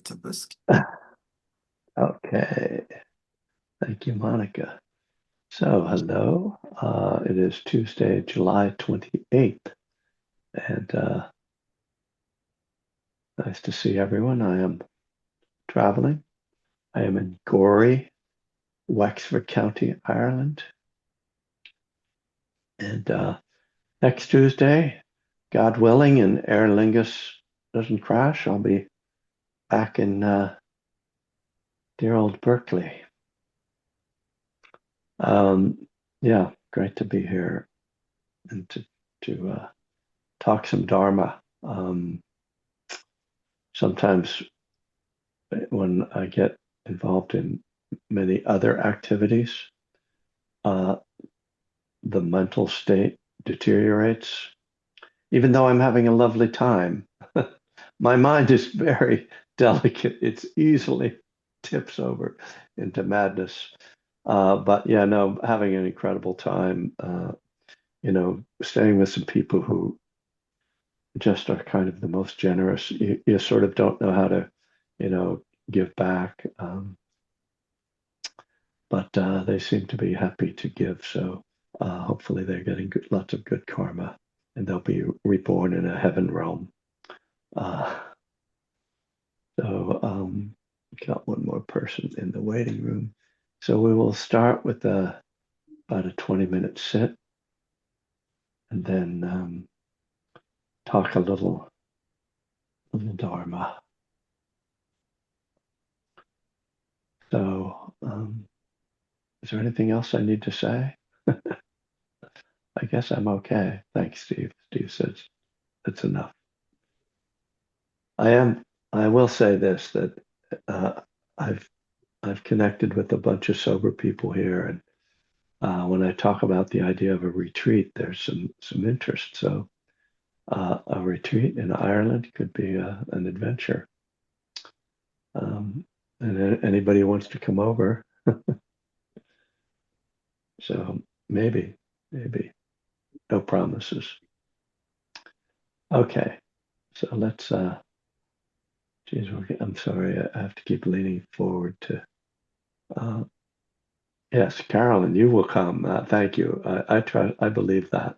to whisk. Okay. Thank you, Monica. So, hello. It is Tuesday, July 28th, and nice to see everyone. I am traveling. I am in Gorey, Wexford County, Ireland. And next Tuesday, God willing, and Aer Lingus doesn't crash, I'll be back in dear old Berkeley. Yeah, great to be here and to talk some Dharma. Sometimes when I get involved in many other activities, uh, the mental state deteriorates. Even though I'm having a lovely time, my mind is very delicate. It's easily tips over into madness. But yeah, no, having an incredible time, staying with some people who just are kind of the most generous. You sort of don't know how to, you know, give back. But they seem to be happy to give. So hopefully they're getting lots of good karma and they'll be reborn in a heaven realm. Uh, so got one more person in the waiting room. So we will start with about a 20-minute sit and then talk a little Dharma. So is there anything else I need to say? I guess I'm okay. Thanks, Steve. Steve says it's enough. I am. I will say this that uh, I've I've connected with a bunch of sober people here, and when I talk about the idea of a retreat, there's some interest. So a retreat in Ireland could be an adventure. Um, and anybody wants to come over, so maybe no promises. Okay, so let's. Geez, I'm sorry, I have to keep leaning forward to. Uh, yes, Carolyn, you will come. Thank you. I try. I believe that.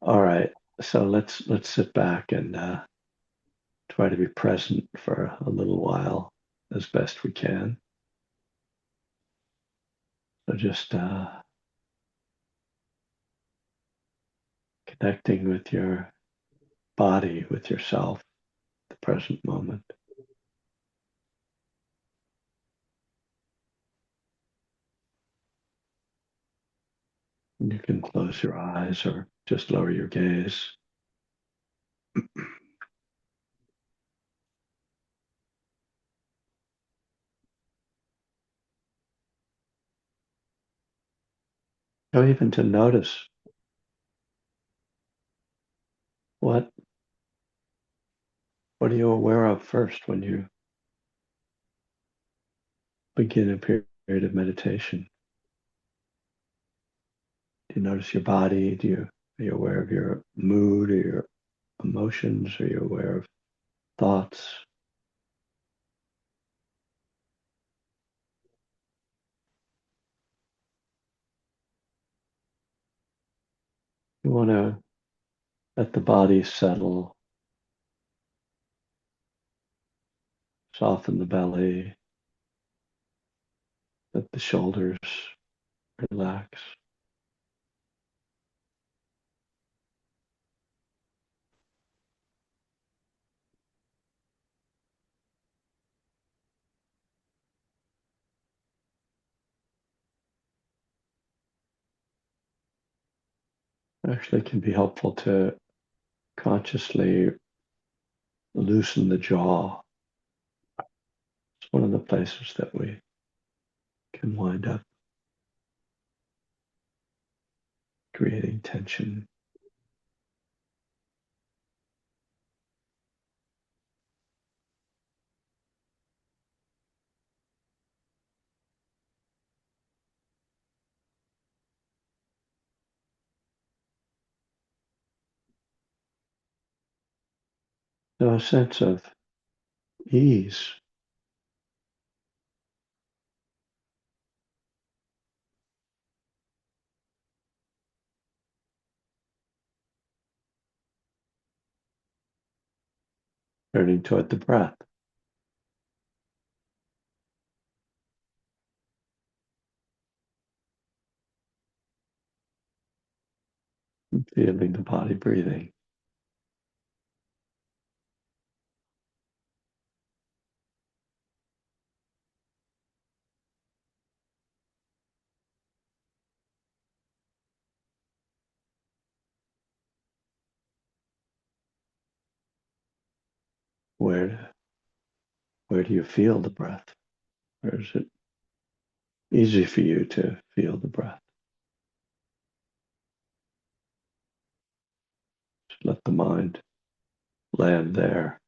All right. So let's sit back and try to be present for a little while as best we can. So just connecting with your body, with yourself, the present moment. And you can close your eyes or just lower your gaze. Or even to notice what what are you aware of first when you begin a period of meditation. Do you notice your body? Are you aware of your mood or your emotions? Are you aware of thoughts? You want to let the body settle, soften the belly, let the shoulders relax. Actually, it can be helpful to consciously loosen the jaw. It's one of the places that we can wind up creating tension. So a sense of ease, turning toward the breath, feeling the body breathing. Where, where do you feel the breath? Where is it easy for you to feel the breath? Just let the mind land there.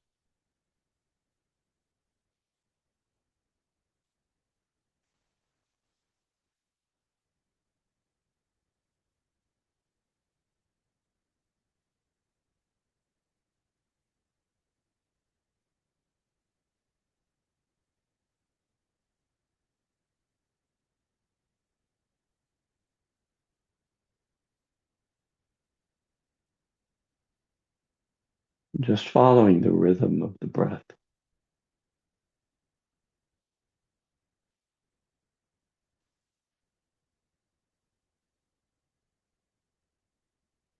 Just following the rhythm of the breath.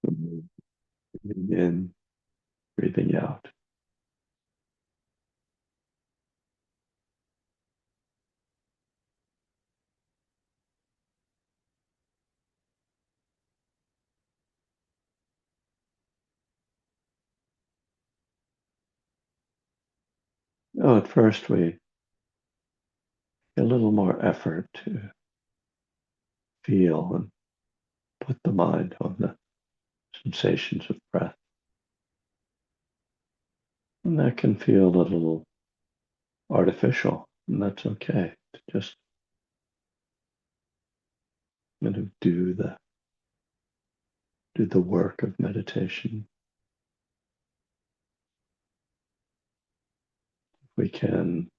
Breathing in, breathing out. Oh, at first we a little more effort to feel and put the mind on the sensations of breath. And that can feel a little artificial, and that's okay. To just kind of do the work of meditation. We can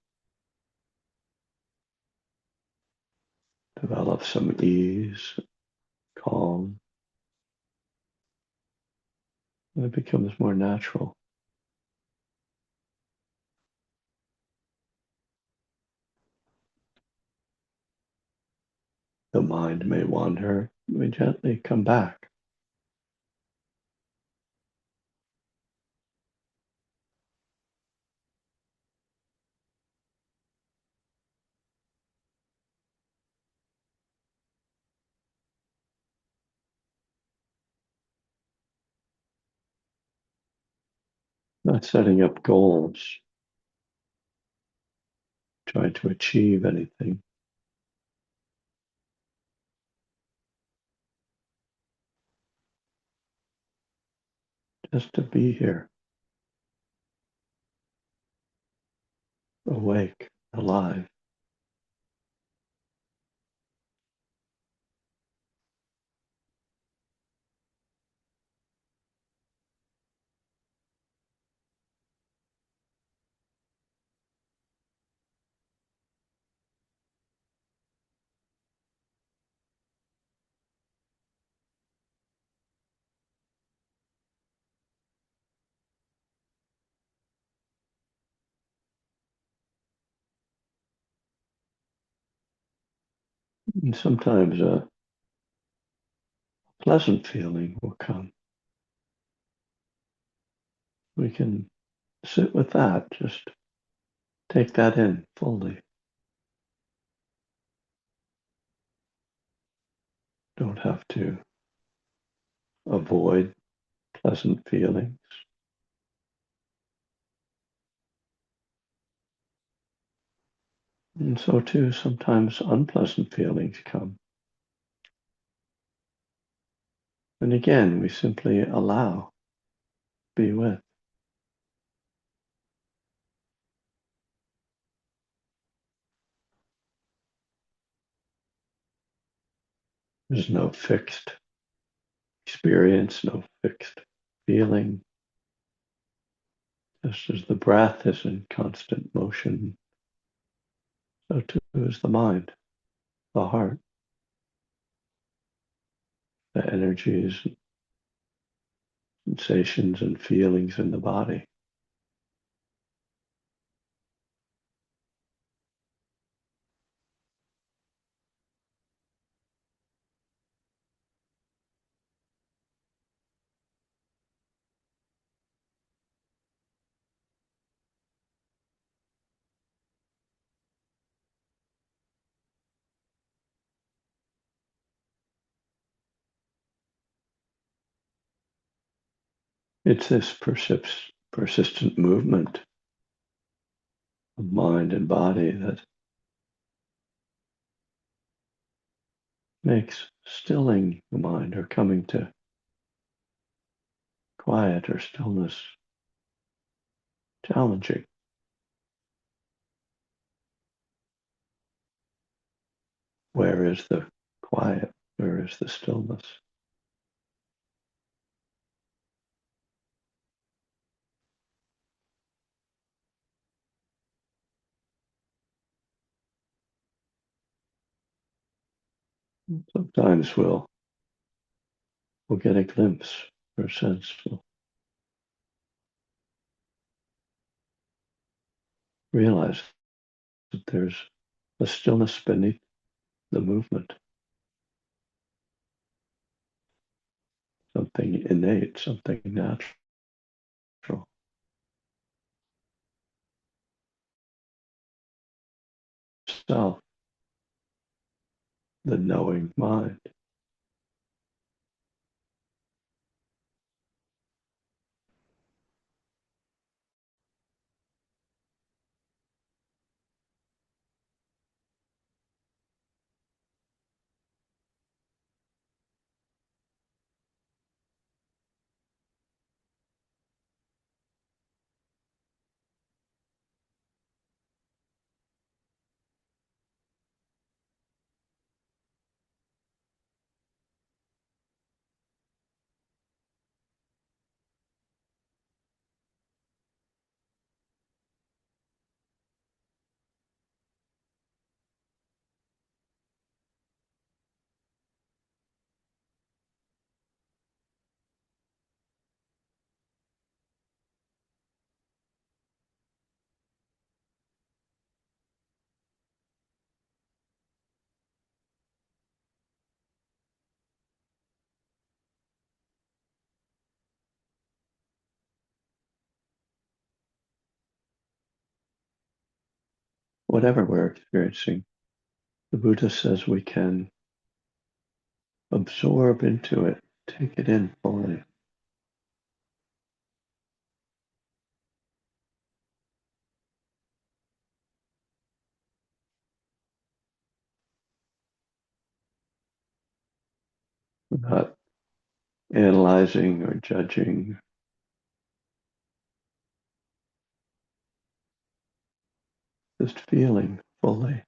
develop some ease, calm, and it becomes more natural. The mind may wander, we gently come back. Not setting up goals, trying to achieve anything. Just to be here, awake, alive. And sometimes a pleasant feeling will come. We can sit with that, just take that in fully. Don't have to avoid pleasant feelings. And so too, sometimes unpleasant feelings come. And again, we simply allow, be with. There's no fixed experience, no fixed feeling. Just as the breath is in constant motion, so too is the mind, the heart, the energies, sensations, and feelings in the body. It's this persistent movement of mind and body that makes stilling the mind or coming to quiet or stillness challenging. Where is the quiet? Where is the stillness? Sometimes we'll get a glimpse or a sense. We'll realize that there's a stillness beneath the movement, something innate, something natural. Self, the knowing mind. Whatever we're experiencing, the Buddha says we can absorb into it, take it in fully, without analyzing or judging, just feeling fully.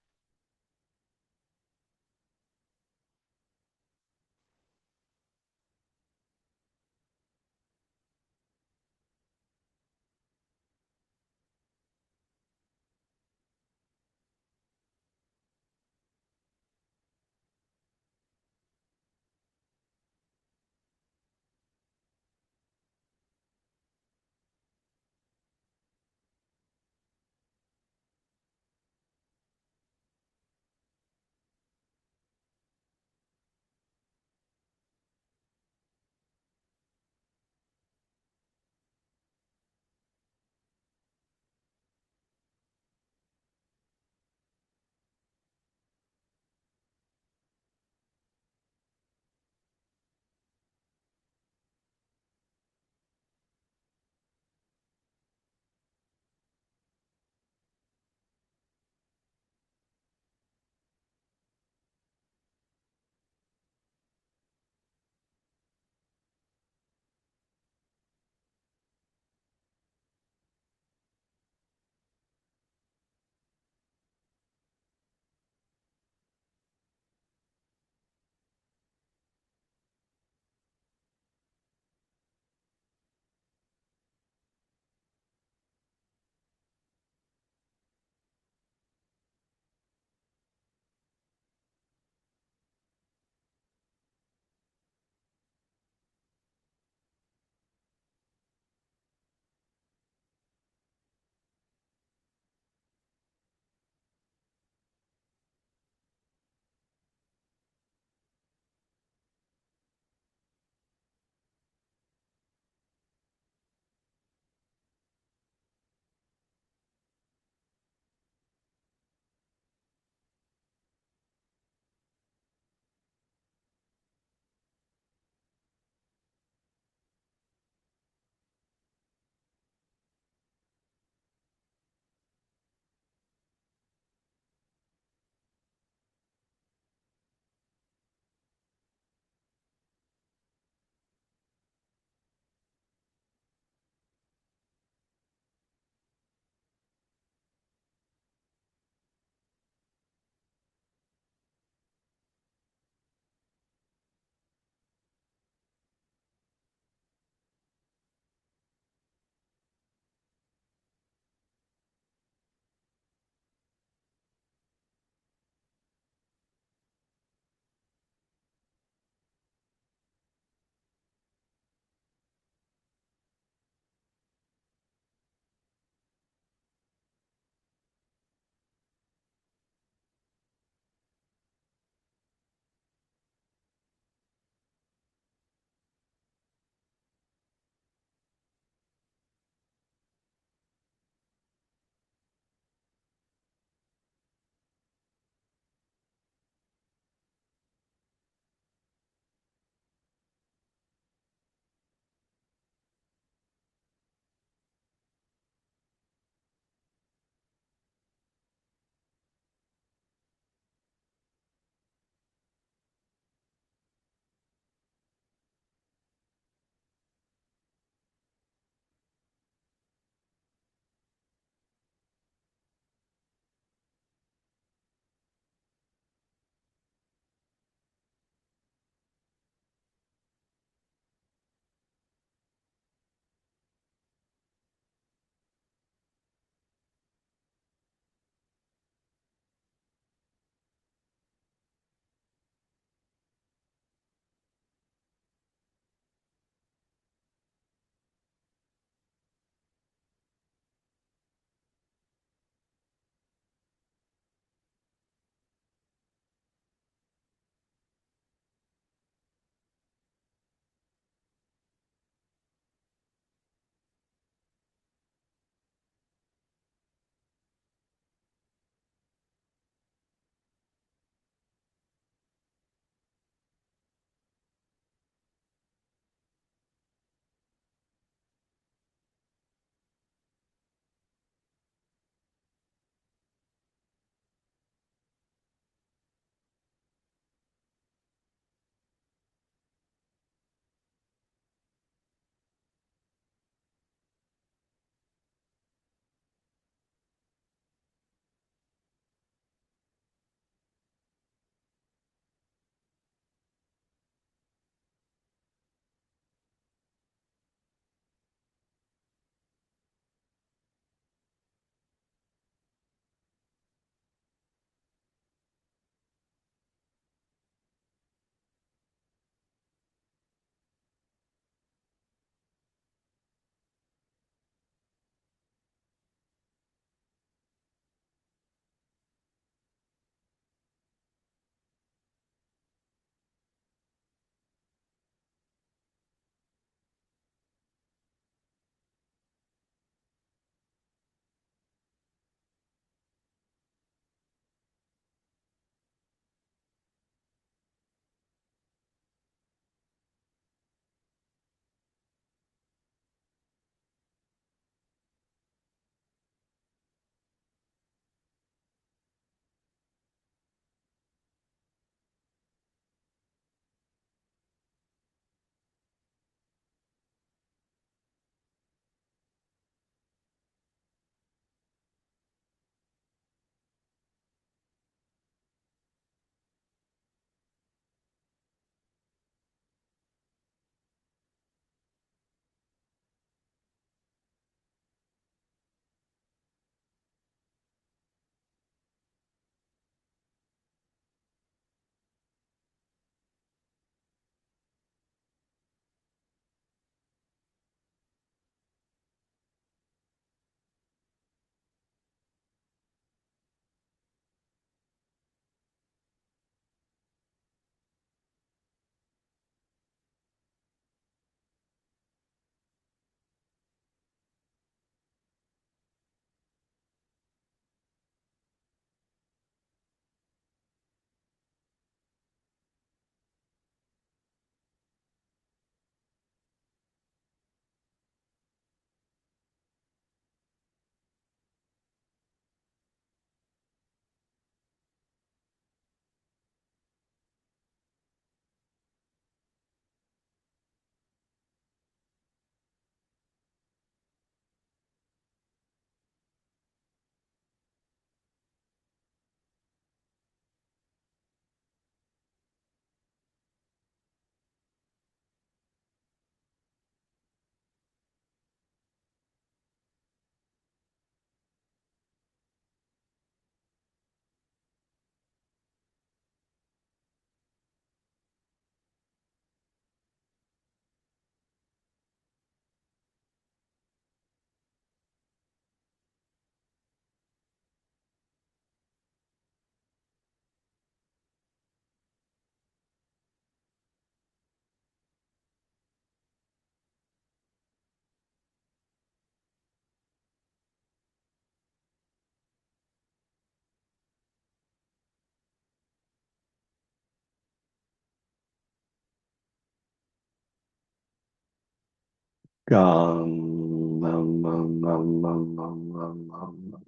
Gong, gong, gong, gong, gong, gong, gong, gong, gong.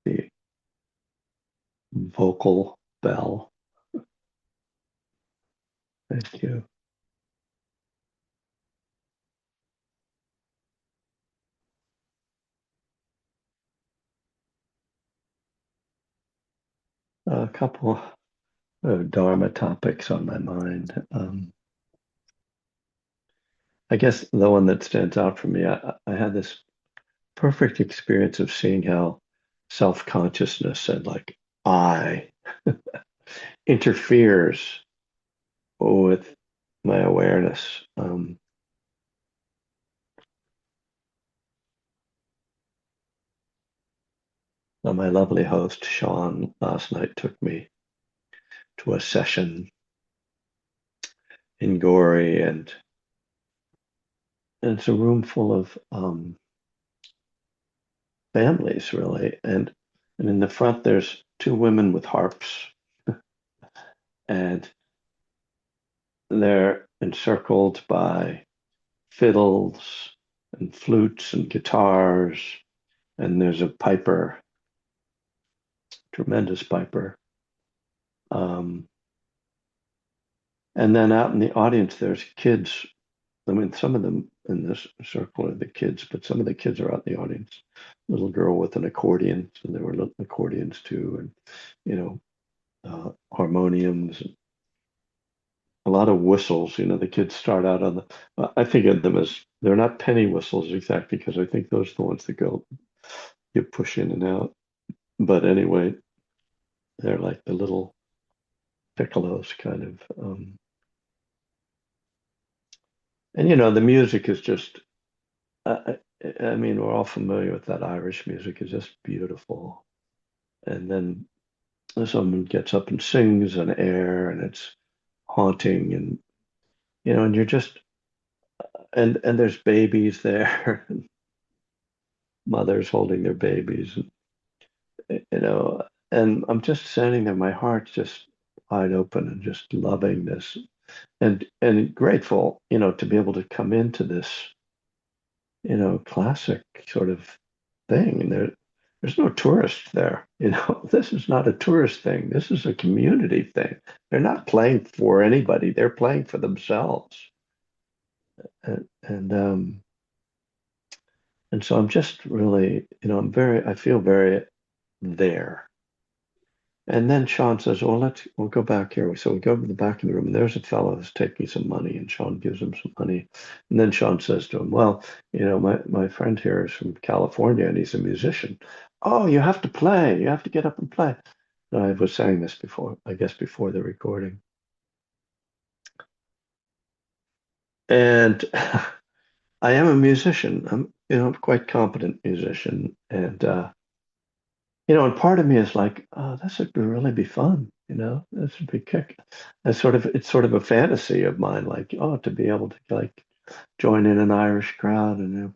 The vocal bell. Thank you. A couple of Dharma topics on my mind. I guess the one that stands out for me, I had this perfect experience of seeing how self-consciousness and like I interferes with my awareness. My lovely host, Sean, last night took me to a session in Gori, and it's a room full of families, really. And in the front, there's two women with harps, and they're encircled by fiddles and flutes and guitars, and there's a piper, tremendous piper. Um, and then out in the audience, there's kids. I mean, some of them in this circle are the kids, but some of the kids are out in the audience. Little girl with an accordion, so there were little accordions too, and you know, harmoniums, a lot of whistles. You know, the kids start out on the. I think of them as they're not penny whistles exactly because I think those are the ones that go you push in and out. But anyway, they're like the little piccolos kind of. And you know, the music is just. I mean, we're all familiar with that Irish music is just beautiful. And then someone gets up and sings an air, and it's haunting, and you know, and you're just and there's babies there, and mothers holding their babies, you know, and I'm just standing there, my heart's just wide open and just loving this and grateful, you know, to be able to come into this, you know, classic sort of thing. And there's no tourist there, you know. This is not a tourist thing. This is a community thing. They're not playing for anybody. They're playing for themselves. And so I'm just really, you know, I feel very there. And then Sean says, "Well, we'll go back here." So we go to the back of the room, and there's a fellow who's taking some money, and Sean gives him some money. And then Sean says to him, "Well, you know, my friend here is from California, and he's a musician. Oh, you have to play. You have to get up and play." And I was saying this before, I guess before the recording. And I am a musician. I'm, you know, quite competent musician, and you know, and part of me is like, oh, this would really be fun, you know, this would be kick. It's sort of a fantasy of mine, like, oh, to be able to like join in an Irish crowd and you know,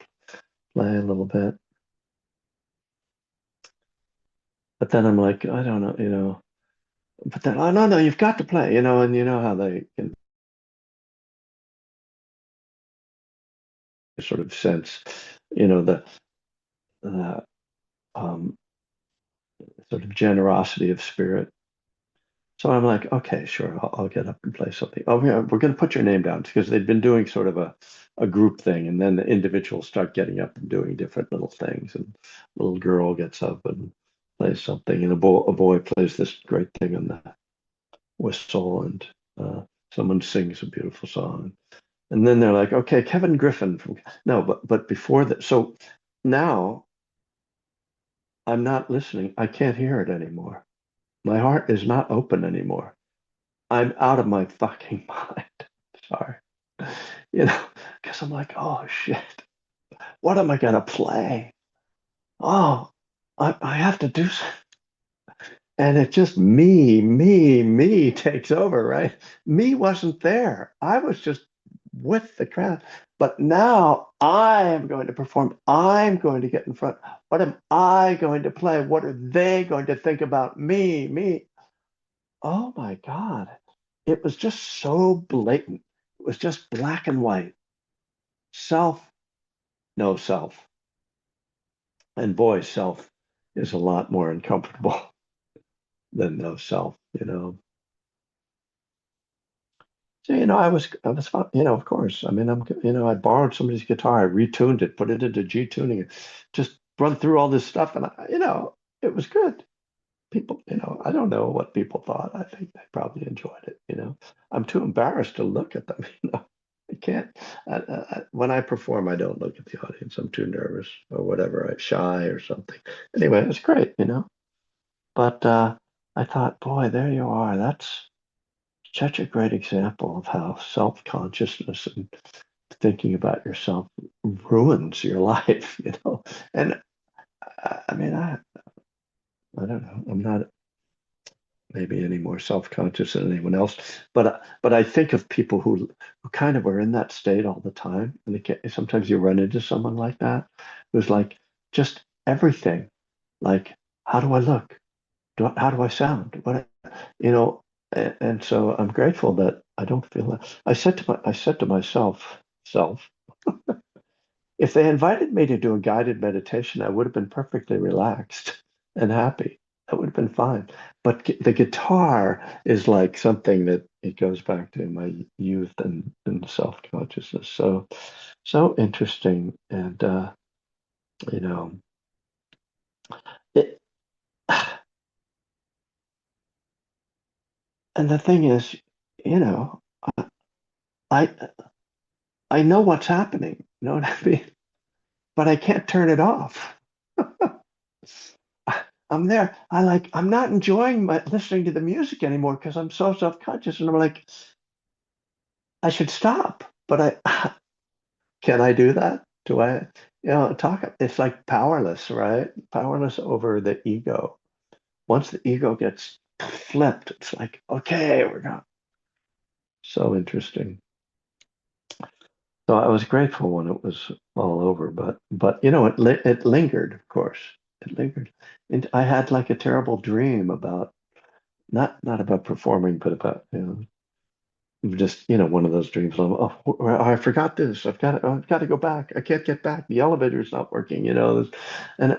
play a little bit. But then I'm like, I don't know, you know, but then, oh, no, no, you've got to play, you know, and you know how they can sort of sense, you know, the um, sort of generosity of spirit. So I'm like, okay, sure, I'll get up and play something. Oh, yeah, we're going to put your name down because they've been doing sort of a group thing, and then the individuals start getting up and doing different little things. And a little girl gets up and plays something, and a boy plays this great thing on the whistle, and someone sings a beautiful song. And then they're like, okay, Kevin Griffin from no, but before that, so now I'm not listening. I can't hear it anymore. My heart is not open anymore. I'm out of my fucking mind. Sorry. You know, because I'm like, oh shit, what am I gonna play? Oh, I have to do something. And it just me takes over, right? Me wasn't there. I was just with the crowd. But now I am going to perform. I'm going to get in front. What am I going to play? What are they going to think about me? Me. Oh my God. it was just so blatant. It was just black and white. Self, no self. And boy, self is a lot more uncomfortable than no self, you know. So, I was, of course. I mean, I borrowed somebody's guitar, I retuned it, put it into G tuning, just run through all this stuff, and it was good. People, I don't know what people thought. I think they probably enjoyed it, I'm too embarrassed to look at them, I can't. When I perform, I don't look at the audience. I'm too nervous or whatever. I'm shy or something. Anyway, it was great. But I thought, boy, there you are. That's such a great example of how self-consciousness and thinking about yourself ruins your life. And I mean, I don't know. I'm not maybe any more self-conscious than anyone else, but I think of people who kind of are in that state all the time, and sometimes you run into someone like that who's like just everything, like how do I look? How do I sound? You know, and so I'm grateful that I don't feel that. I said to myself, self, if they invited me to do a guided meditation, I would have been perfectly relaxed and happy. That would have been fine. But the guitar is like something that it goes back to my youth and self-consciousness. So interesting. And you know, it, and the thing is, you know, I I know what's happening. You know what I mean? But I can't turn it off. I'm there. I'm not enjoying my listening to the music anymore because I'm so self-conscious. And I'm like, I should stop. But can I do that? Do I, it's like powerless, right? Powerless over the ego. Once the ego gets flipped, it's like, okay, we're not. So interesting. So I was grateful when it was all over, but it lingered, of course. It lingered. And I had like a terrible dream about not about performing, but about just one of those dreams. Oh, I forgot this. I've got to go back. I can't get back. The elevator's not working. And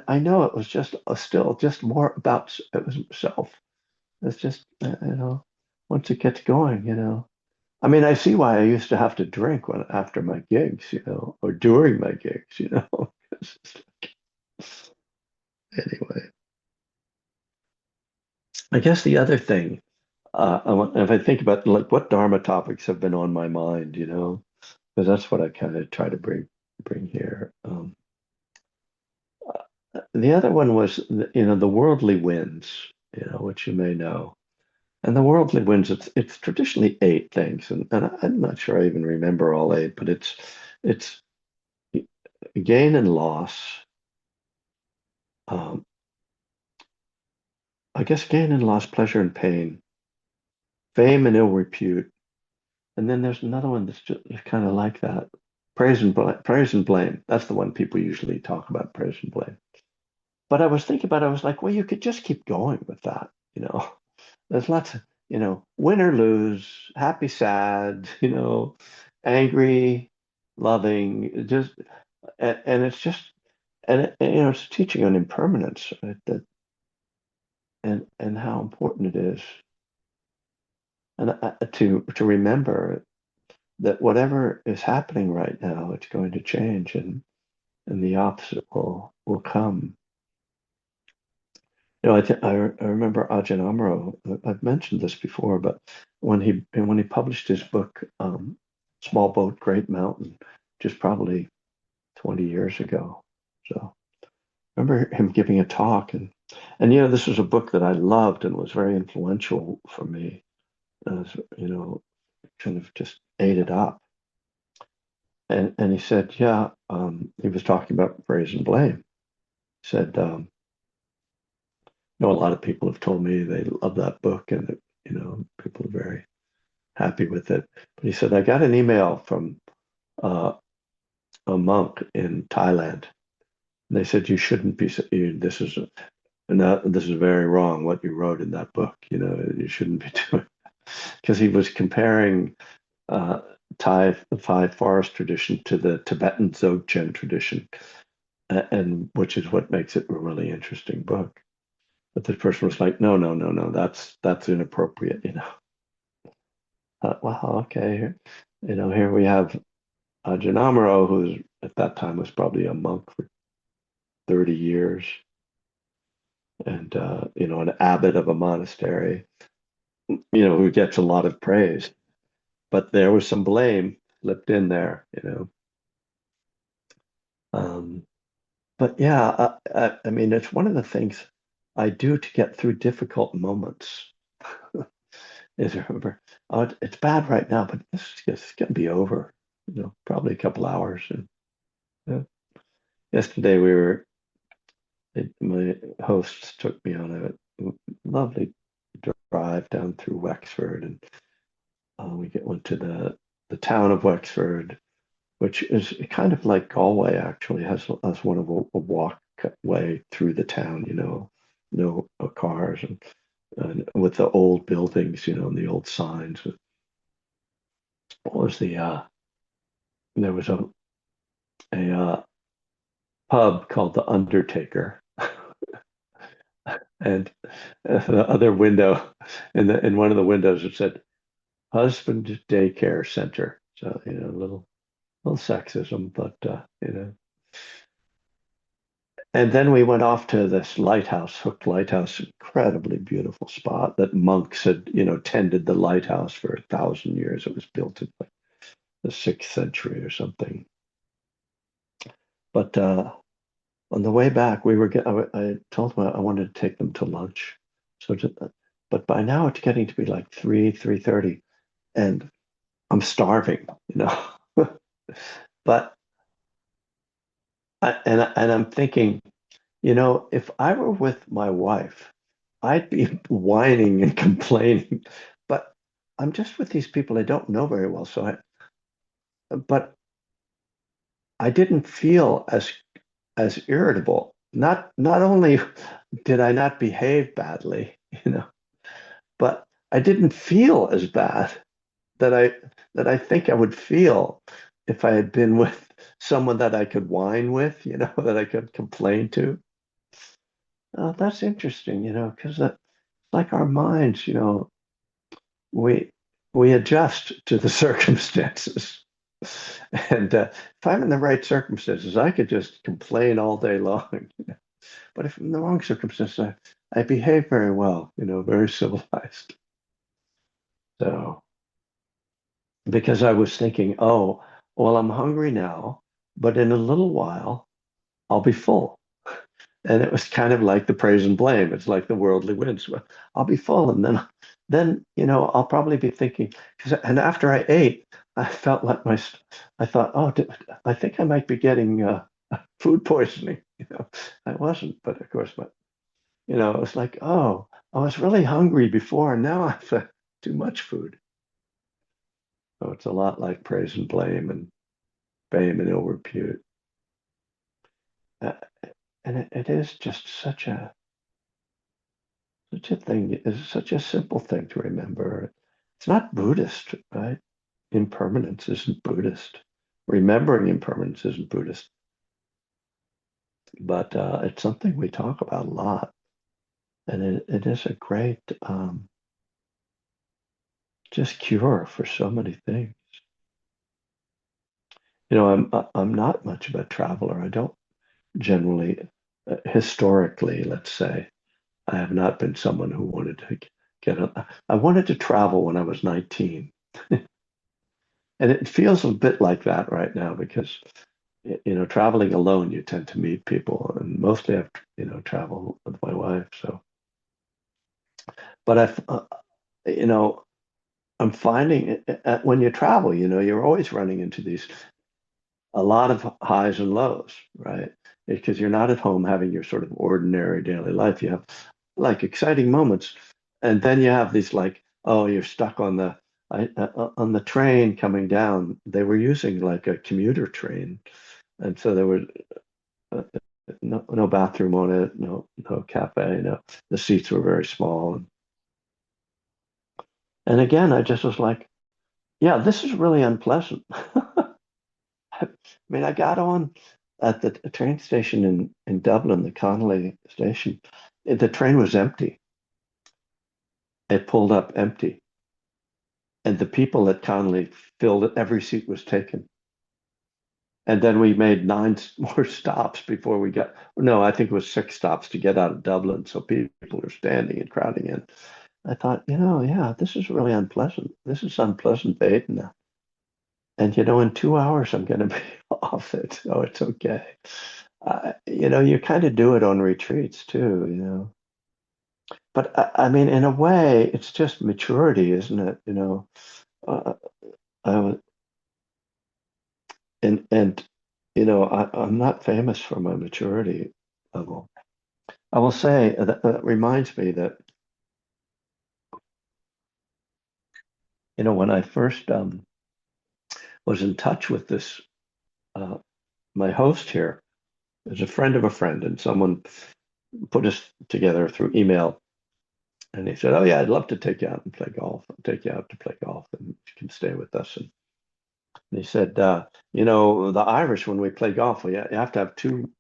I know it was just still just more about it was self. It's just once it gets going. I mean, I see why I used to have to drink when after my gigs, or during my gigs. It's just- Anyway, I guess the other thing, if I think about like what Dharma topics have been on my mind, because that's what I kind of try to bring here. The other one was, the worldly winds, which you may know. And the worldly winds, it's traditionally eight things, and I'm not sure I even remember all eight, but it's gain and loss. Um, I guess gain and loss, pleasure and pain, fame and ill repute, and then there's another one that's just kind of like that. Praise and blame, praise and blame. That's the one people usually talk about, praise and blame. But I was thinking about it, I was like, well, you could just keep going with that, you know. There's lots of, win or lose, happy, sad, angry, loving, just and it's just it's teaching on impermanence, right? And how important it is. And to remember that whatever is happening right now, it's going to change and the opposite will come. I remember Ajahn Amaro. I've mentioned this before, but when he published his book, Small Boat, Great Mountain, just probably 20 years ago. So I remember him giving a talk, and this was a book that I loved and was very influential for me. As kind of just ate it up. And he said, yeah, he was talking about praise and blame. He said, a lot of people have told me they love that book and that, people are very happy with it. But he said, I got an email from uh, a monk in Thailand. And they said, you shouldn't be, this is, this is very wrong what you wrote in that book. You shouldn't be doing. because he was comparing uh, the Thai forest tradition to the Tibetan Dzogchen tradition, and which is what makes it a really interesting book. But this person was like, no, no, no, no, that's inappropriate, you know. Well, okay, you know, here we have Janamaro, who's at that time was probably a monk for 30 years, and you know, an abbot of a monastery, you know, who gets a lot of praise. But there was some blame slipped in there, you know. Um, but yeah, I mean, it's one of the things I do to get through difficult moments. Is remember, oh, it's bad right now, but it's going to be over. You know, probably a couple hours. And yeah. Yesterday my hosts took me on a lovely drive down through Wexford, and went to the town of Wexford, which is kind of like Galway. Actually, has one of a walkway through the town. You know, no cars, and with the old buildings, you know, and the old signs. What was there was a pub called the Undertaker, and the other window in one of the windows it said husband daycare center. So you know, a little sexism, but you know. And then we went off to this lighthouse, Hook Lighthouse, incredibly beautiful spot that monks had, you know, tended the lighthouse for 1,000 years. It was built in like the 6th century or something. But on the way back, I told them I wanted to take them to lunch. So, but by now it's getting to be like 3:30, and I'm starving, you know. But and I'm thinking, you know, if I were with my wife, I'd be whining and complaining. But I'm just with these people I don't know very well, but I didn't feel as irritable. Not only did I not behave badly, you know, but I didn't feel as bad that I think I would feel if I had been with someone that I could whine with, you know, that I could complain to. Oh, that's interesting, you know, because like our minds, you know, we we adjust to the circumstances. And if I'm in the right circumstances, I could just complain all day long. But if I'm in the wrong circumstances, I behave very well, you know, very civilized. So, because I was thinking, oh, well, I'm hungry now, but in a little while, I'll be full. And it was kind of like the praise and blame. It's like the worldly winds. Well, I'll be full, and then you know, I'll probably be thinking. And after I ate, I felt like I thought, oh, I think I might be getting food poisoning. You know, I wasn't, but of course, but you know, it was like, oh, I was really hungry before, and now I've too much food. So it's a lot like praise and blame and fame and ill repute. Uh, and it is just such a thing, it's such a simple thing to remember. It's not Buddhist, right? Impermanence isn't Buddhist. Remembering impermanence isn't Buddhist, but it's something we talk about a lot. And it is a great just cure for so many things. You know, I'm not much of a traveler. I don't generally, historically, let's say, I have not been someone who wanted to I wanted to travel when I was 19. And it feels a bit like that right now because, you know, traveling alone, you tend to meet people, and mostly I've, you know, traveled with my wife. So, but you know, I'm finding when you travel, you know, you're always running into a lot of highs and lows, right? Because you're not at home having your sort of ordinary daily life. You have like exciting moments, and then you have these like, oh, you're stuck on the train coming down. They were using like a commuter train, and so there was uh, no bathroom on it, no cafe, no. The seats were very small, And again, I just was like, yeah, this is really unpleasant. I mean, I got on at the train station in Dublin, the Connolly station. The train was empty. It pulled up empty. And the people at Connolly filled it. Every seat was taken. And then we made nine more stops before we got, no, I think it was six stops to get out of Dublin. So people were standing and crowding in. I thought, yeah, this is really unpleasant. This is unpleasant, Baden. And in 2 hours I'm going to be off it, so it's okay. You kind of do it on retreats too. But I mean, in a way, it's just maturity, isn't it? Uh, I was, and I'm not famous for my maturity level. I will say that reminds me that when I first was in touch with this uh, my host here is a friend of a friend, and someone put us together through email. And he said, "Oh yeah, I'd love to take you out and play golf. I'll take you out to play golf, and you can stay with us." And he said, the Irish, when we play golf, you have to have two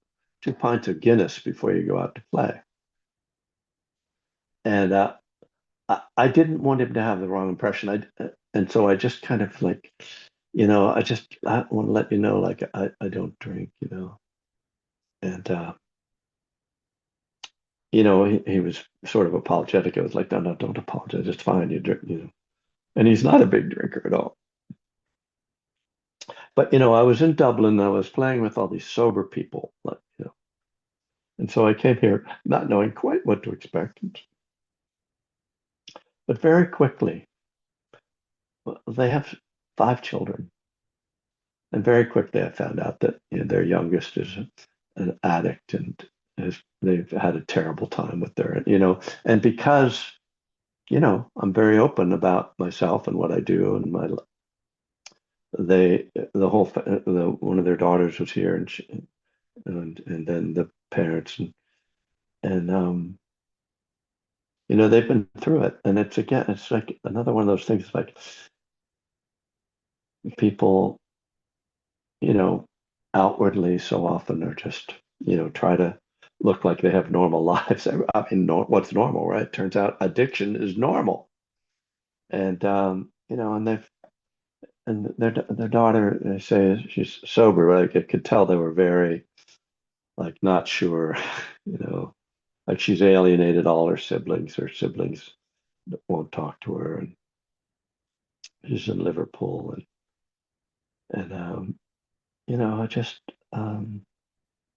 pints of Guinness before you go out to play. And I didn't want him to have the wrong impression. And so I just kind of like, I want to let you know, like I don't drink. And he was sort of apologetic. I was like, no, no, don't apologize. It's fine. You drink. And he's not a big drinker at all. But I was in Dublin. I was playing with all these sober people, like. And so I came here not knowing quite what to expect. But very quickly, they have 5 children. And very quickly, I found out that their youngest is an addict and they've had a terrible time with and because, I'm very open about myself and what I do and one of their daughters was here and then the parents and they've been through it. And it's like another one of those things like people, you know, outwardly so often are just, try to look like they have normal lives. I mean, what's normal, right? Turns out addiction is normal. And, and their daughter, they say she's sober, but I could tell they were very, like, not sure, you know, like she's alienated all her siblings. Her siblings won't talk to her, and she's in Liverpool, and I just,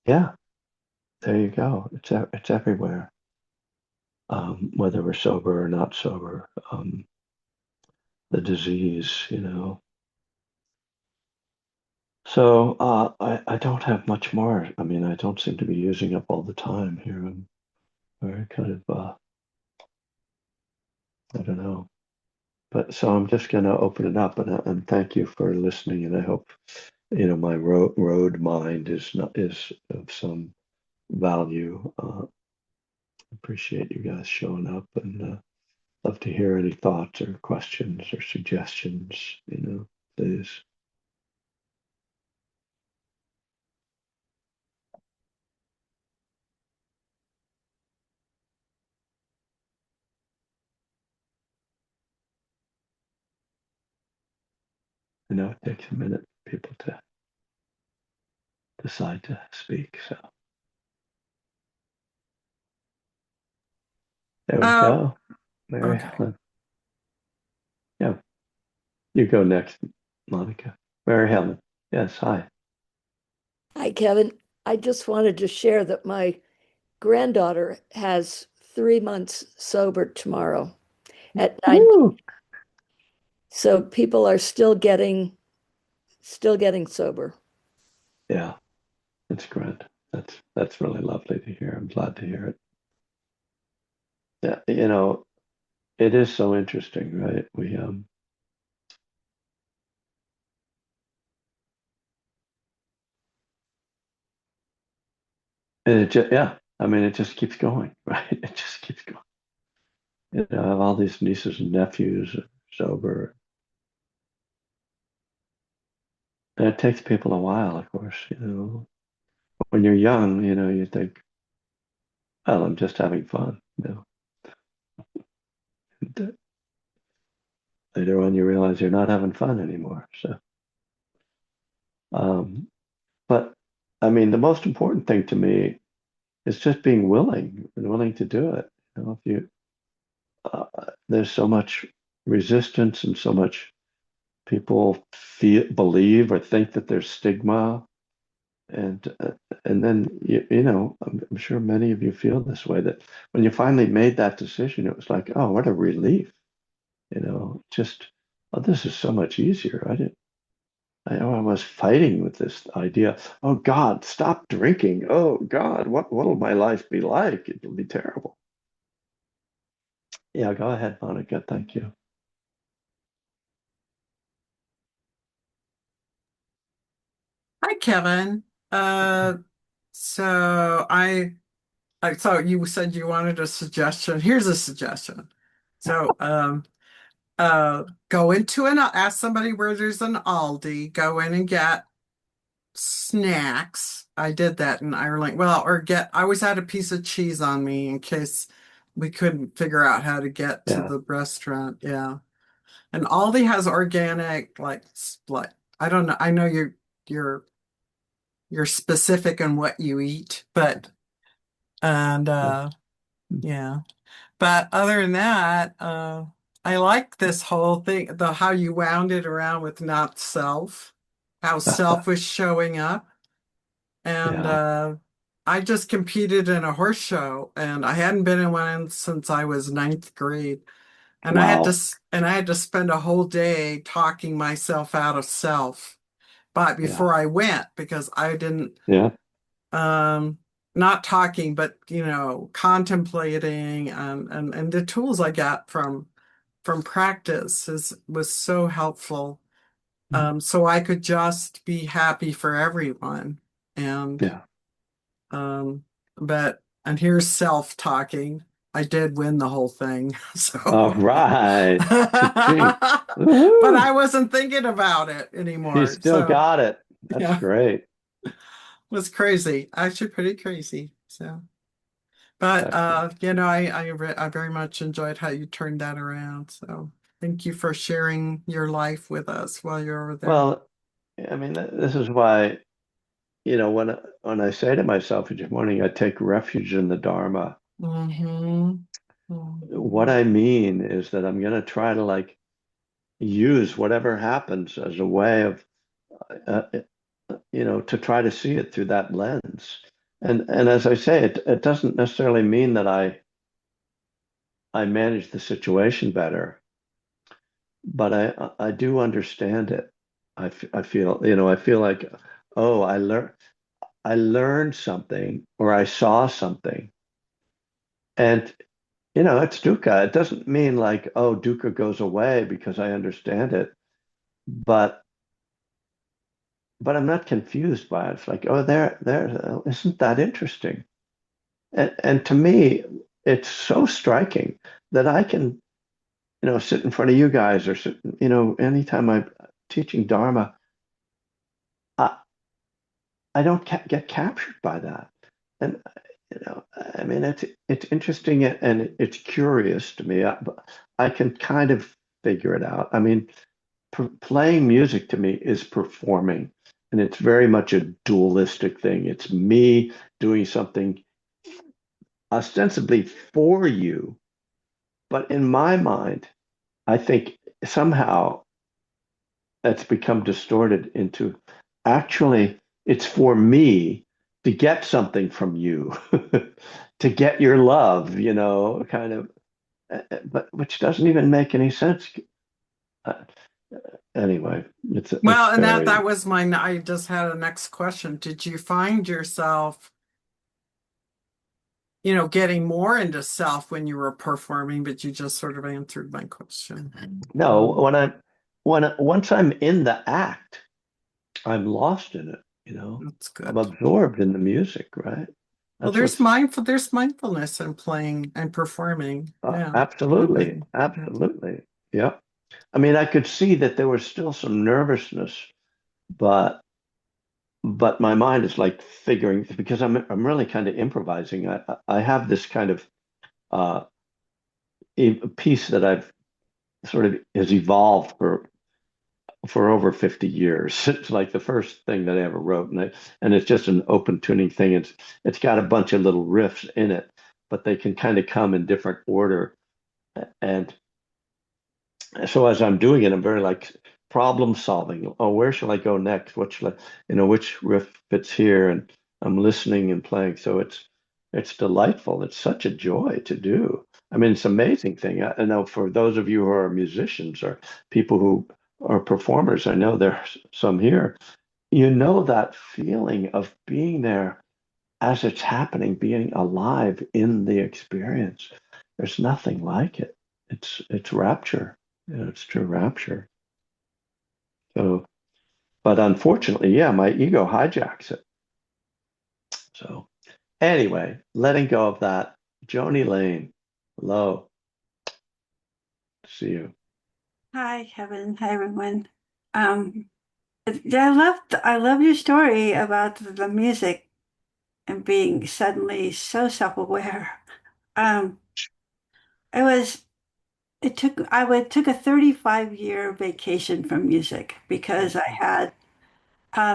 yeah, there you go. It's everywhere, whether we're sober or not sober. The disease. So I don't have much more. I mean, I don't seem to be using up all the time here. I'm very kind of I don't know. But so I'm just going to open it up and thank you for listening. And I hope my road mind is of some value. Appreciate you guys showing up and love to hear any thoughts or questions or suggestions. Please. I know it takes a minute for people to decide to speak. So there we Um, go. Mary okay. Helen. Yeah, you go next, Monica. Mary Helen. Yes, hi. Hi, Kevin. I just wanted to share that my granddaughter has 3 months sober tomorrow at 9. Woo! So people are still getting sober. Yeah, that's great. That's really lovely to hear. I'm glad to hear it. Yeah, it is so interesting, right? And yeah, I mean, it just keeps going, right? It just keeps going. I have all these nieces and nephews. sober. And it takes people a while, of course, you know. When you're young, you know, you think, well, I'm just having fun, you know. And later on, you realize you're not having fun anymore. So, um, but I mean, the most important thing to me is just being willing and willing to do it. You know, if you, uh, there's so much resistance and so much people believe or think that there's stigma, and then you know, I'm sure many of you feel this way, that when you finally made that decision, it was like, oh, what a relief, you know, just, oh, this is so much easier. I was fighting with this idea. Oh God, stop drinking. Oh God, what'll my life be like? It'll be terrible. Yeah, go ahead, Monica. Thank you. Hi, Kevin. Uh, so I thought you said you wanted a suggestion. Here's a suggestion. So, go into an ask somebody where there's an Aldi. Go in and get snacks. I did that in Ireland. Well, or get. I always had a piece of cheese on me in case we couldn't figure out how to get to Yeah, the restaurant. Yeah, and Aldi has organic, like I don't know. I know you're specific in what you eat, but and yeah, yeah. But other than that, I like this whole thing, the how you wound it around with not self, how self was showing up. And yeah. I just competed in a horse show and I hadn't been in one since I was ninth grade. And Wow. I had to spend a whole day talking myself out of self. But Yeah, before I went, because I didn't yeah. um not talking but contemplating and the tools I got from practice is was so helpful, Mhm. so I could just be happy for everyone. And Yeah. um and here's self talking. I did win the whole thing. All So right. Cha-ching. but Woohoo! I wasn't thinking about it You anymore, still so got it. That's yeah, it great. was crazy, actually pretty crazy. So but Excellent. I very much enjoyed how you turned that around. So thank you for sharing your life with us while you're over there. Well, I mean, this is why, you know, when I say to myself each morning, I take refuge in the Dharma. Hmm. What Hmm. I mean is that I'm going to try to like use whatever happens as a way of, uh, you know, to try to see it through that lens. And as I say, it doesn't necessarily mean that I manage the situation better, but I do understand it. I feel, you know, I feel like, oh, I learned something or I saw something. And, you know, it's dukkha. It doesn't mean like, oh, dukkha goes away because I understand it. But I'm not confused by it. It's like, oh, isn't that interesting? And to me, it's so striking that I can, you know, sit in front of you guys or sit, you know, anytime I'm teaching Dharma, I, I don't get captured by that. And you know, I mean, it's interesting and it's curious to me. I can kind of figure it out. I mean, playing music to me is performing, and it's very much a dualistic thing. It's me doing something ostensibly for you, but in my mind, I think somehow that's become distorted into actually it's for me to get something from you, to get your love, you know, kind of, but which doesn't even make any sense. Uh, anyway, it's Well, and that very was my, I just had a next question. Did you find yourself, getting more into self when you were performing, but you just sort of answered my question. no, once I'm in the act, I'm lost in it, you know. That's I'm good. absorbed in the music, right? Well, That's what's there's mindfulness in playing and performing. Yeah, I absolutely, agree. Yeah. absolutely. Yeah. I mean, I could see that there was still some nervousness, but my mind is like figuring because I'm really kind of improvising. I have this kind of uh piece that I've sort of has evolved for over 50 years. It's like the first thing that I ever wrote, and it's just an open tuning thing. It's got a bunch of little riffs in it, but they can kind of come in different order. And so as I'm doing it, I'm very like problem solving. Oh, where shall I go next? What shall I, which riff fits here? And I'm listening and playing. So it's delightful. It's such a joy to do. I mean, it's an amazing thing. I know for those of you who are musicians or people who are performers, I know there's some here. You know that feeling of being there as it's happening, being alive in the experience. There's nothing like it. It's rapture. It's true rapture. So, but unfortunately, yeah, my ego hijacks it. So anyway, letting go of that. Joni Lane, hello, see you. Hi, Kevin. Hi, everyone. Um, I love your story about the music and being suddenly so self-aware. Um, it was I would took a 35-year vacation from music because I had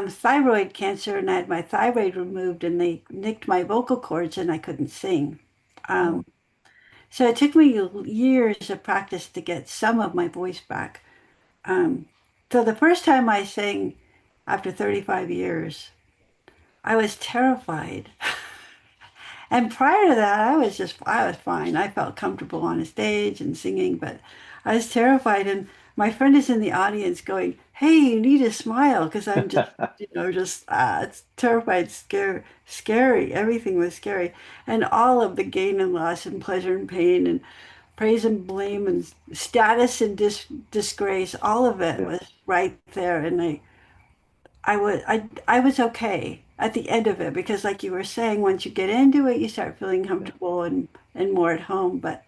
thyroid cancer and I had my thyroid removed and they nicked my vocal cords and I couldn't sing. Oh, Um, so it took me years of practice to get some of my voice back. Um, so the first time I sang after 35 years, I was terrified. And prior to that, I was fine. I felt comfortable on a stage and singing, but I was terrified. And my friend is in the audience going, "Hey, you need to smile," because I'm just, it's terrified, scary. Everything was scary. And all of the gain and loss and pleasure and pain and praise and blame and status and disgrace, all of it yeah, was right there. And I was okay at the end of it because like you were saying, once you get into it, you start feeling yeah, comfortable and more at home, but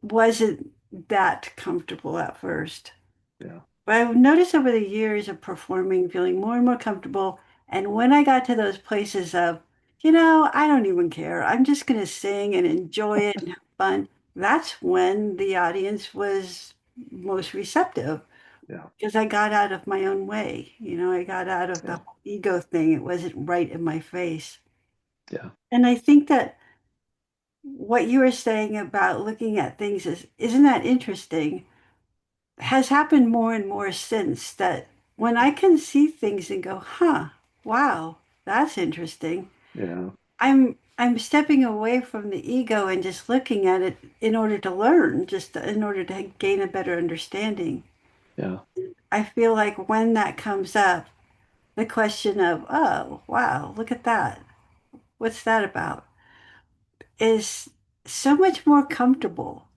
wasn't that comfortable at first. yeah, But I've noticed over the years of performing, feeling more and more comfortable. And when I got to those places of, I don't even care. I'm just going to sing and enjoy it and have fun. That's when the audience was most receptive yeah, because I got out of my own way. I got out of the yeah, whole ego thing. It wasn't right in my face. yeah, And I think that what you were saying about looking at things isn't that interesting? Has happened more and more since that when I can see things and go, huh, wow, that's interesting. yeah, I'm stepping away from the ego and just looking at it in order to learn, in order to gain a better understanding. yeah, I feel like when that comes up, the question of, oh, wow, look at that. What's that about? Is so much more comfortable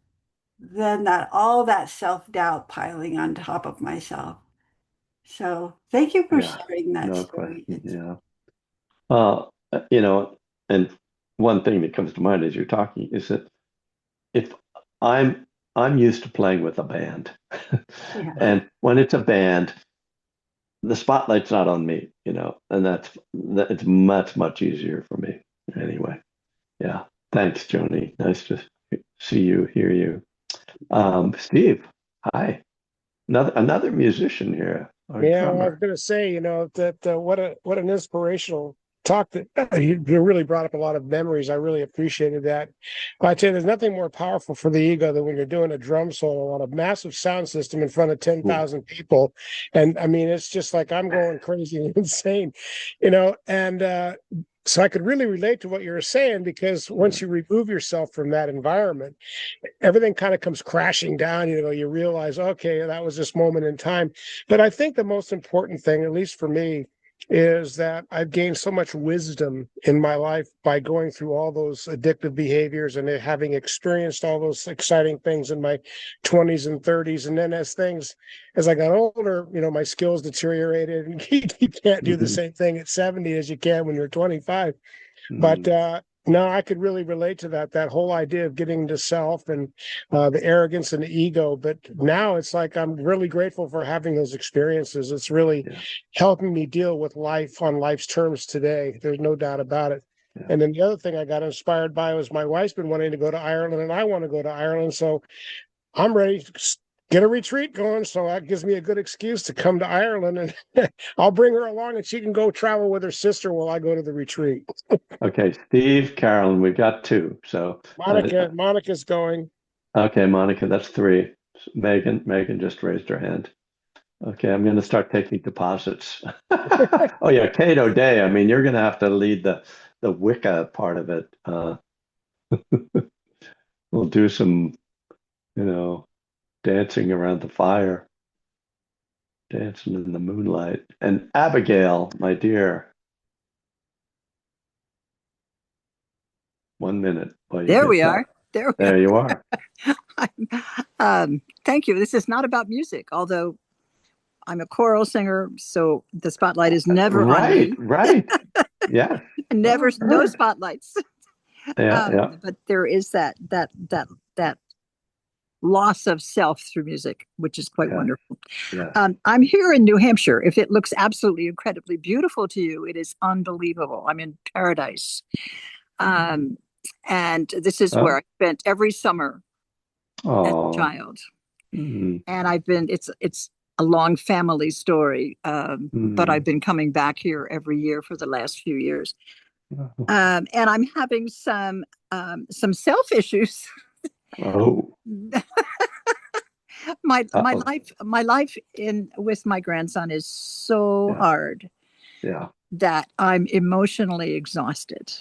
than all that self-doubt piling on top of myself. So thank you for yeah. sharing that No story. question. Yeah. Well, and one thing that comes to mind as you're talking is that if I'm I'm used to playing with a band, Yeah. and when it's a band, the spotlight's not on me, and that it's much easier for me. Anyway, yeah. Thanks, Joni. Nice to see you, hear you. Steve, hi. Another musician here, our Yeah, well, I was drummer. going to say, that what an inspirational talk that you really brought up a lot of memories. I really appreciated that. But I tell you, there's nothing more powerful for the ego than when you're doing a drum solo on a massive sound system in front of Ooh, 10,000 people. And I mean, it's just like I'm going crazy and insane, and so I could really relate to what you were saying because yeah, once you remove yourself from that environment, everything kind of comes crashing down. You realize, okay, that was this moment in time. But I think the most important thing, at least for me, is that I've gained so much wisdom in my life by going through all those addictive behaviors and having experienced all those exciting things in my 20s and 30s. And then as I got older, my skills deteriorated and you can't do the mhm, same thing at 70 as you can when you're 25. But mhm, No, I could really relate to that whole idea of getting to self and the arrogance and the ego. But now it's like I'm really grateful for having those experiences. It's really Yeah. helping me deal with life on life's terms today. There's no doubt about it. Yeah. And then the other thing I got inspired by was my wife's been wanting to go to Ireland, and I want to go to Ireland. So I'm ready to get a retreat going. So that gives me a good excuse to come to Ireland, and I'll bring her along, and she can go travel with her sister while I go to the retreat. Okay, Steve, Carolyn, we've got two. So, Monica's going. okay, Monica, that's three. Megan just raised her hand. Okay, I'm going to start taking deposits. Oh yeah, Cato Day. I mean, you're going to have to lead the Wicca part of it. We'll do some, dancing around the fire, dancing in the moonlight. And Abigail, my dear, 1 minute while you There get we that. are. There we There are. you are. Thank you. This is not about music, although I'm a choral singer, so the spotlight is never on me. Right. Yeah. Never, no Heard. spotlights. Yeah. But there is that loss of self through music, which is quite wonderful. Yeah. I'm here in New Hampshire. If it looks absolutely incredibly beautiful to you, it is unbelievable. I'm in paradise. And this is where I spent every summer as a child. Mm. And it's a long family story, but I've been coming back here every year for the last few years. And I'm having some self issues. Oh. my life with my grandson is so hard that I'm emotionally exhausted.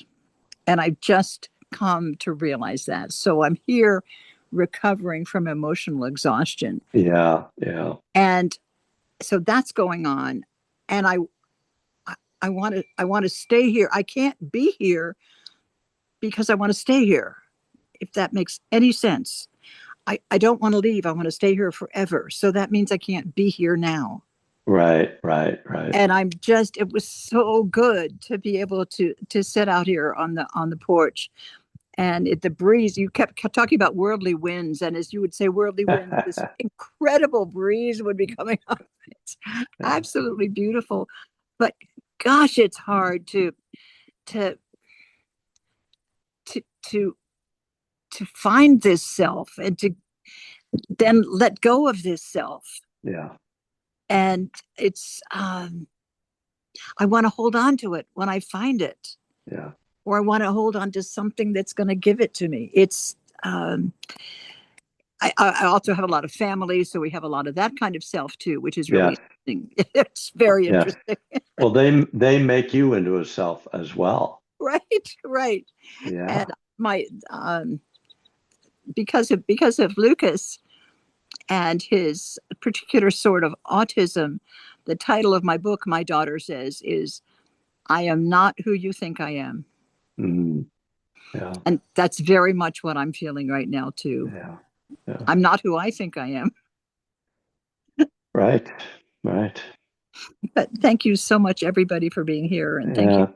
And I've just come to realize that. So I'm here recovering from emotional exhaustion. Yeah. And so that's going on. And I want to stay here. I can't be here because I want to stay here, if that makes any sense. I don't want to leave. I want to stay here forever. So that means I can't be here now. Right. And it was so good to be able to sit out here on the porch. And the breeze, you kept talking about worldly winds. And as you would say, worldly winds, this incredible breeze would be coming up. It's absolutely beautiful. But gosh, it's hard to find this self and to then let go of this self. Yeah. And it's, I want to hold on to it when I find it. Yeah. Or I want to hold on to something that's going to give it to me. It's, I also have a lot of family, so we have a lot of that kind of self too, which is really interesting. It's very interesting. Well, they make you into a self as well. Right. Yeah. And my because of Lucas and his particular sort of autism, the title of my book, my daughter says, is "I am not who you think I am." Mm-hmm. Yeah. And that's very much what I'm feeling right now too. Yeah. I'm not who I think I am. Right. But thank you so much, everybody, for being here, and thank you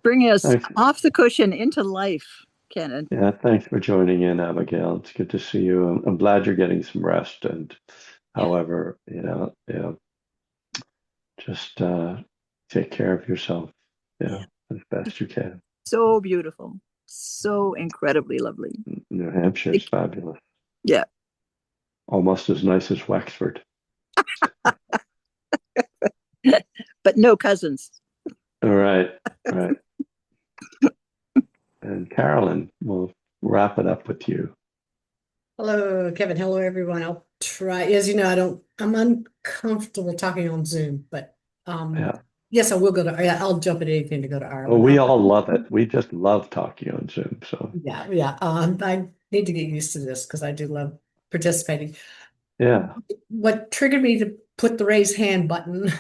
bringing us off the cushion into life, Kenan. Yeah, thanks for joining in, Abigail. It's good to see you. I'm glad you're getting some rest. And however, just take care of yourself, as best you can. So beautiful, so incredibly lovely. New Hampshire is fabulous. Yeah. Almost as nice as Wexford. But no cousins. All right. And Carolyn, we'll wrap it up with you. Hello, Kevin. Hello, everyone. I'll try. As you know, I'm uncomfortable talking on Zoom, but yes, I will go to, I'll jump at anything to go to Ireland. Well, we all love it. We just love talking on Zoom. So yeah. I need to get used to this because I do love participating. Yeah. What triggered me to put the raise hand button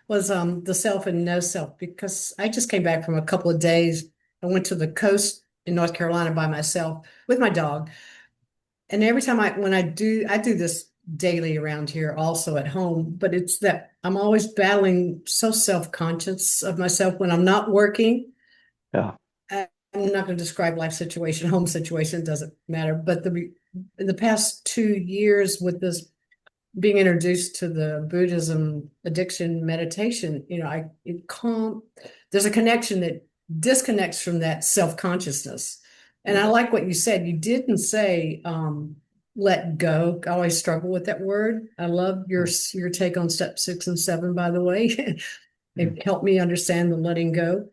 was the self and no self, because I just came back from a couple of days. I went to the coast in North Carolina by myself with my dog. And every time I do this daily around here, also at home, but it's that I'm always battling, so self-conscious of myself when I'm not working. Yeah. I'm not going to describe life situation, home situation, doesn't matter. But in the past 2 years with this being introduced to the Buddhism addiction meditation, there's a connection that disconnects from that self-consciousness. And I like what you said. You didn't say let go. I always struggle with that word. I love your take on step 6 and 7, by the way. It helped me understand the letting go.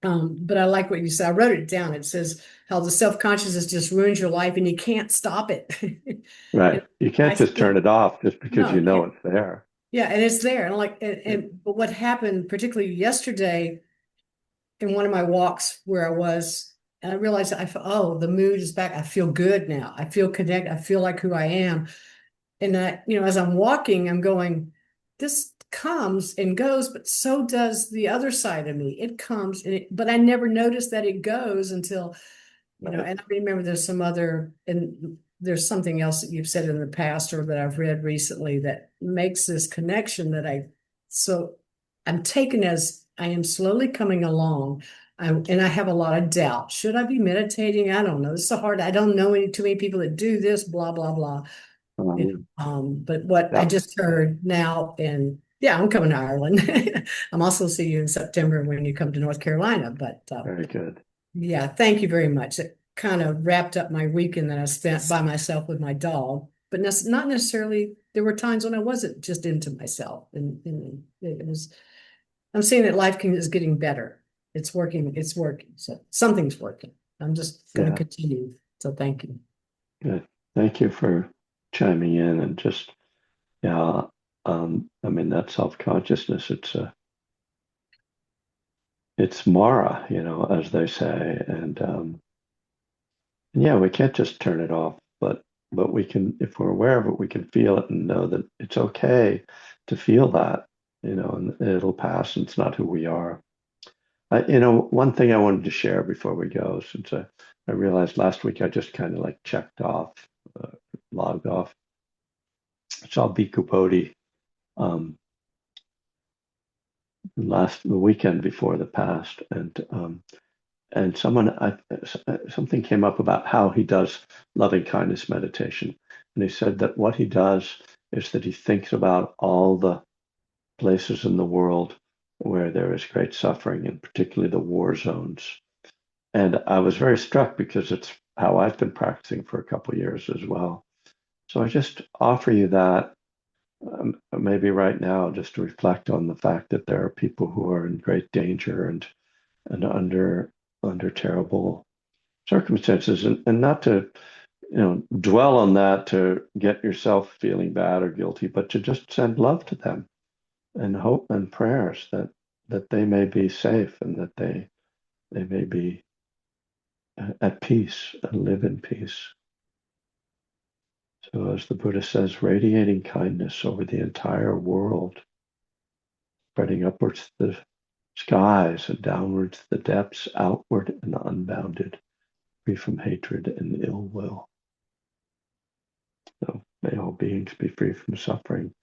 But I like what you said. I wrote it down. It says how the self-consciousness just ruins your life and you can't stop it. Right. You can't just turn it off just because No, you know it's there. yeah, and it's there. But what happened, particularly yesterday, in one of my walks where I was, and I realized oh, the mood is back. I feel good now. I feel connected. I feel like who I am. And as I'm walking, I'm going, this comes and goes, but so does the other side of me. It comes, but I never noticed that it goes until, and I remember there's something else that you've said in the past or that I've read recently that makes this connection so I'm taken as I am slowly coming along. And I have a lot of doubt. Should I be meditating? I don't know. It's so hard. I don't know too many people that do this, blah, blah, blah. But what I just heard now, and yeah, I'm coming to Ireland. I'm also seeing you in September when you come to North Carolina. But Very good. yeah, thank you very much. It kind of wrapped up my weekend that I spent by myself with my dog, but not necessarily. There were times when I wasn't just into myself, and it was. I'm seeing that life is getting better. It's working. It's working. So something's working. I'm just going to continue. So thank you. Good. Thank you for chiming in and just, I mean, that self-consciousness, it's Mara, as they say. And yeah, we can't just turn it off, but we can, if we're aware of it, we can feel it and know that it's okay to feel that, and it'll pass and it's not who we are. One thing I wanted to share before we go, since I realized last week I just kind of like checked off, logged off. I saw Bhikkhu Bodhi the weekend before the past, and something came up about how he does loving kindness meditation, and he said that what he does is that he thinks about all the places in the world where there is great suffering, and particularly the war zones. And I was very struck because it's how I've been practicing for a couple of years as well. So I just offer you that maybe right now, just to reflect on the fact that there are people who are in great danger and under terrible circumstances, and not to dwell on that to get yourself feeling bad or guilty, but to just send love to them and hope and prayers that they may be safe and that they may be at peace and live in peace. So, as the Buddha says, radiating kindness over the entire world, spreading upwards to the skies and downwards to the depths, outward and unbounded, free from hatred and ill will. So, may all beings be free from suffering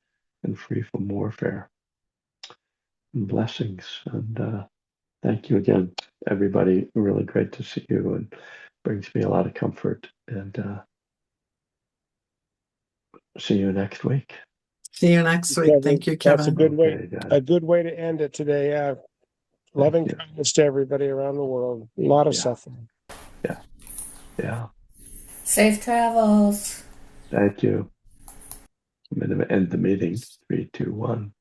and free from warfare. And blessings. And thank you again, everybody. Really great to see you, and brings me a lot of comfort. And see you next week. See you next week. Kevin, Thank you, that's a Kevin. good way. Okay, A good way to end it today. Yeah, loving you. kindness to everybody around the world. A lot of Yeah. suffering. Yeah. Safe travels. Thank you. I'm going to end the meeting. 3, 2, 1.